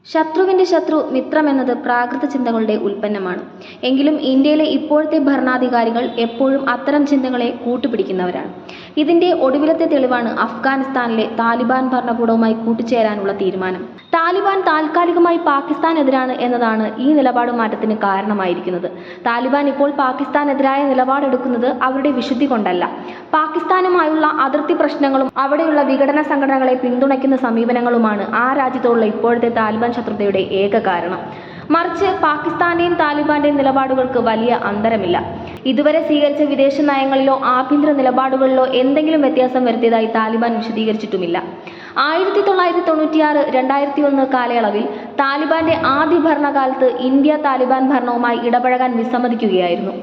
ശത്രുവിന്റെ ശത്രു മിത്രമെന്നത് പ്രാകൃത ചിന്തകളുടെ ഉൽപ്പന്നമാണ്. എങ്കിലും ഇന്ത്യയിലെ ഇപ്പോഴത്തെ ഭരണാധികാരികൾ എപ്പോഴും അത്തരം ചിന്തകളെ കൂട്ടുപിടിക്കുന്നവരാണ്. ഇതിന്റെ ഒടുവിലത്തെ തെളിവാണ് അഫ്ഗാനിസ്ഥാനിലെ താലിബാൻ ഭരണകൂടവുമായി കൂട്ടുചേരാനുള്ള തീരുമാനം. താലിബാൻ താൽക്കാലികമായി പാകിസ്ഥാനെതിരാണ് എന്നതാണ് ഈ നിലപാട് മാറ്റത്തിന് കാരണമായിരിക്കുന്നത്. താലിബാൻ ഇപ്പോൾ പാകിസ്ഥാനെതിരായ നിലപാടെടുക്കുന്നത് അവരുടെ വിശുദ്ധി കൊണ്ടല്ല, പാകിസ്ഥാനുമായുള്ള അതിർത്തി പ്രശ്നങ്ങളും അവിടെയുള്ള വിഘടന സംഘടനകളെ പിന്തുണയ്ക്കുന്ന സമീപനങ്ങളുമാണ് ആ രാജ്യത്തോടുള്ള ഇപ്പോഴത്തെ താലിബാൻ ശത്രുതയുടെ ഏക കാരണം. മറിച്ച് പാകിസ്ഥാന്റെയും താലിബാന്റെയും നിലപാടുകൾക്ക് വലിയ അന്തരമില്ല. ഇതുവരെ സ്വീകരിച്ച വിദേശ നയങ്ങളിലോ ആഭ്യന്തര നിലപാടുകളിലോ എന്തെങ്കിലും വ്യത്യാസം വരുത്തിയതായി താലിബാൻ വിശദീകരിച്ചിട്ടുമില്ല. 1996-2001 കാലയളവിൽ താലിബാന്റെ ആദ്യ ഭരണകാലത്ത് ഇന്ത്യ താലിബാൻ ഭരണവുമായി ഇടപഴകാൻ വിസമ്മതിക്കുകയായിരുന്നു.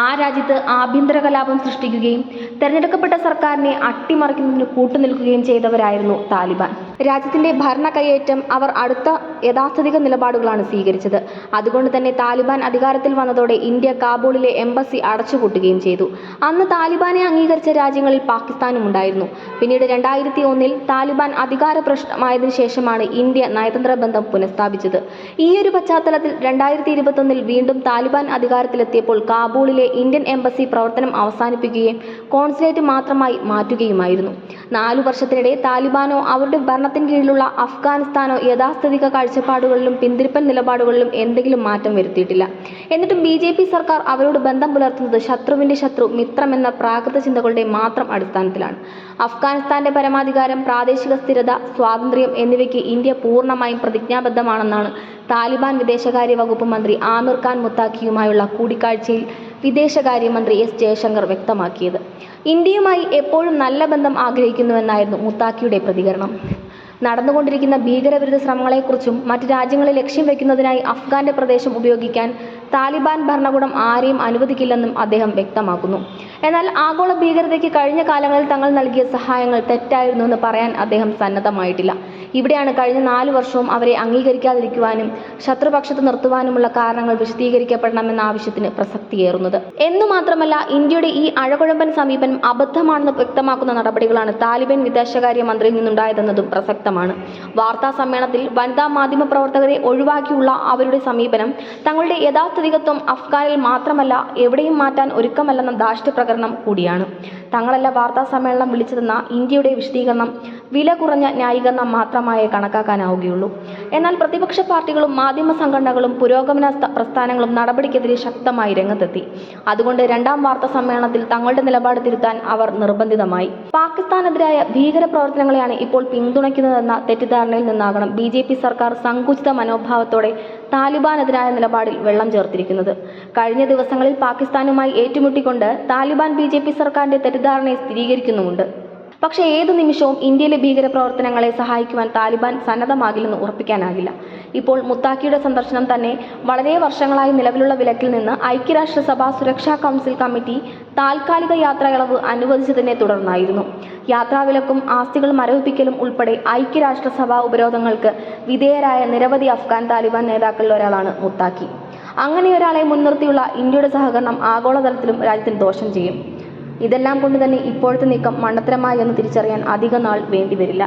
ആ രാജ്യത്ത് ആഭ്യന്തര കലാപം സൃഷ്ടിക്കുകയും തെരഞ്ഞെടുക്കപ്പെട്ട സർക്കാരിനെ അട്ടിമറിക്കുന്നതിന് കൂട്ടുനിൽക്കുകയും ചെയ്തവരായിരുന്നു താലിബാൻ. രാജ്യത്തിന്റെ ഭരണ കയ്യേറ്റം അവർ അടുത്ത യാഥാസ്ഥിതിക നിലപാടുകളാണ് സ്വീകരിച്ചത്. അതുകൊണ്ട് തന്നെ താലിബാൻ അധികാരത്തിൽ വന്നതോടെ ഇന്ത്യ കാബൂളിലെ എംബസി അടച്ചുപൂട്ടുകയും ചെയ്തു. അന്ന് താലിബാനെ അംഗീകരിച്ച രാജ്യങ്ങളിൽ പാകിസ്ഥാനും ഉണ്ടായിരുന്നു. പിന്നീട് 2001 താലിബാൻ അധികാരഭ്രഷ്ടമായതിനു ശേഷമാണ് ഇന്ത്യ നയതന്ത്ര ബന്ധം പുനഃസ്ഥാപിച്ചത്. ഈയൊരു പശ്ചാത്തലത്തിൽ 2021 വീണ്ടും താലിബാൻ അധികാരത്തിലെത്തിയപ്പോൾ കാബൂളിലെ ഇന്ത്യൻ എംബസി പ്രവർത്തനം അവസാനിപ്പിക്കുകയും കോൺസുലേറ്റ് മാത്രമായി മാറ്റുകയുമായിരുന്നു. 4 വർഷത്തിനിടെ താലിബാനോ അവരുടെ ഭരണത്തിന് കീഴിലുള്ള അഫ്ഗാനിസ്ഥാനോ യാഥാസ്ഥിതിക കാഴ്ചപ്പാടുകളിലും പിന്തിരിപ്പൻ നിലപാടുകളിലും എന്തെങ്കിലും മാറ്റം വരുത്തിയിട്ടില്ല. എന്നിട്ടും BJP സർക്കാർ അവരോട് ബന്ധം പുലർത്തുന്നത് ശത്രുവിന്റെ ശത്രു മിത്രമെന്ന പ്രാകൃത ചിന്തകളുടെ മാത്രം അടിസ്ഥാനത്തിലാണ്. അഫ്ഗാനിസ്ഥാന്റെ പരമാധികാരം, പ്രാദേശിക സ്ഥിരത, സ്വാതന്ത്ര്യം എന്നിവയ്ക്ക് ഇന്ത്യ പൂർണ്ണമായും പ്രതിജ്ഞാബദ്ധമാണെന്നാണ് താലിബാൻ വിദേശകാര്യ വകുപ്പ് മന്ത്രി ആമിർ ഖാൻ മുത്താഖിയുമായുള്ള കൂടിക്കാഴ്ചയിൽ വിദേശകാര്യമന്ത്രി S ജയശങ്കർ വ്യക്തമാക്കിയത്. ഇന്ത്യയുമായി എപ്പോഴും നല്ല ബന്ധം ആഗ്രഹിക്കുന്നുവെന്നായിരുന്നു മുത്താഖിയുടെ പ്രതികരണം. നടന്നുകൊണ്ടിരിക്കുന്ന ഭീകരവിരുദ്ധ ശ്രമങ്ങളെക്കുറിച്ചും മറ്റ് രാജ്യങ്ങളെ ലക്ഷ്യം വയ്ക്കുന്നതിനായി അഫ്ഗാന്റെ പ്രദേശം ഉപയോഗിക്കാൻ താലിബാൻ ഭരണകൂടം ആരെയും അനുവദിക്കില്ലെന്നും അദ്ദേഹം വ്യക്തമാക്കുന്നു. എന്നാൽ ആഗോള ഭീകരതയ്ക്ക് കഴിഞ്ഞ കാലങ്ങളിൽ തങ്ങൾ നൽകിയ സഹായങ്ങൾ തെറ്റായിരുന്നുവെന്ന് പറയാൻ അദ്ദേഹം സന്നദ്ധമായിട്ടില്ല. ഇവിടെയാണ് കഴിഞ്ഞ 4 വർഷവും അവരെ അംഗീകരിക്കാതിരിക്കുവാനും ശത്രുപക്ഷത്ത് നിർത്തുവാനുമുള്ള കാരണങ്ങൾ വിശദീകരിക്കപ്പെടണമെന്ന ആവശ്യത്തിന് പ്രസക്തിയേറുന്നത്. എന്നുമാത്രമല്ല, ഇന്ത്യയുടെ ഈ അഴകുഴമ്പൻ സമീപനം അബദ്ധമാണെന്ന് വ്യക്തമാക്കുന്ന നടപടികളാണ് താലിബാൻ വിദേശകാര്യ മന്ത്രിയിൽ നിന്നുണ്ടായതെന്നതും പ്രസക്തമാണ്. വാർത്താ സമ്മേളനത്തിൽ വനിതാ മാധ്യമ പ്രവർത്തകരെ ഒഴിവാക്കിയുള്ള അവരുടെ സമീപനം തങ്ങളുടെ യാഥാസ്ഥിതികത്വം അഫ്ഗാനിൽ മാത്രമല്ല എവിടെയും മാറ്റാൻ ഒരുക്കമല്ലെന്ന ധാർഷ്ട്യപ്രകരണം കൂടിയാണ്. തങ്ങളല്ല വാർത്താ സമ്മേളനം വിളിച്ചതെന്ന ഇന്ത്യയുടെ വിശദീകരണം വില കുറഞ്ഞ ന്യായീകരണം മാത്രമായേ കണക്കാക്കാനാവുകയുള്ളൂ. എന്നാൽ പ്രതിപക്ഷ പാർട്ടികളും മാധ്യമ സംഘടനകളും പുരോഗമന പ്രസ്ഥാനങ്ങളും നടപടിക്കെതിരെ ശക്തമായി രംഗത്തെത്തി. അതുകൊണ്ട് 2ാം വാർത്താ സമ്മേളനത്തിൽ തങ്ങളുടെ നിലപാട് തിരുത്താൻ അവർ നിർബന്ധിതമായി. പാകിസ്ഥാനെതിരായ ഭീകര പ്രവർത്തനങ്ങളെയാണ് ഇപ്പോൾ പിന്തുണയ്ക്കുന്നതെന്ന തെറ്റിദ്ധാരണയിൽ നിന്നാകണം BJP സർക്കാർ സങ്കുചിത മനോഭാവത്തോടെ താലിബാനെതിരായ നിലപാടിൽ വെള്ളം ചേർത്തിരിക്കുന്നത്. കഴിഞ്ഞ ദിവസങ്ങളിൽ പാകിസ്ഥാനുമായി ഏറ്റുമുട്ടിക്കൊണ്ട് താലിബാൻ BJP സർക്കാരിന്റെ തെറ്റിദ്ധാരണയെ സ്ഥിരീകരിക്കുന്നുമുണ്ട്. പക്ഷേ ഏതു നിമിഷവും ഇന്ത്യയിലെ ഭീകരപ്രവർത്തനങ്ങളെ സഹായിക്കുവാൻ താലിബാൻ സന്നദ്ധമാകില്ലെന്ന് ഉറപ്പിക്കാനാകില്ല. ഇപ്പോൾ മുത്താഖിയുടെ സന്ദർശനം തന്നെ വളരെ വർഷങ്ങളായി നിലവിലുള്ള വിലക്കിൽ നിന്ന് ഐക്യരാഷ്ട്രസഭ സുരക്ഷാ കൗൺസിൽ കമ്മിറ്റി താൽക്കാലിക യാത്രാ ഇളവ് അനുവദിച്ചതിനെ തുടർന്നായിരുന്നു. യാത്രാവിലക്കും ആസ്തികൾ മരവിപ്പിക്കലും ഉൾപ്പെടെ ഐക്യരാഷ്ട്രസഭ ഉപരോധങ്ങൾക്ക് വിധേയരായ നിരവധി അഫ്ഗാൻ താലിബാൻ നേതാക്കളിൽ ഒരാളാണ് മുത്താഖി. അങ്ങനെ ഒരാളെ മുൻനിർത്തിയുള്ള ഇന്ത്യയുടെ സഹകരണം ആഗോളതലത്തിലും രാജ്യത്തിന് ദോഷം ചെയ്യും. ഇതെല്ലാം കൊണ്ട് തന്നെ ഇപ്പോഴത്തെ നീക്കം മണ്ടത്തരമായി എന്ന് തിരിച്ചറിയാൻ അധിക നാൾ വേണ്ടിവരില്ല.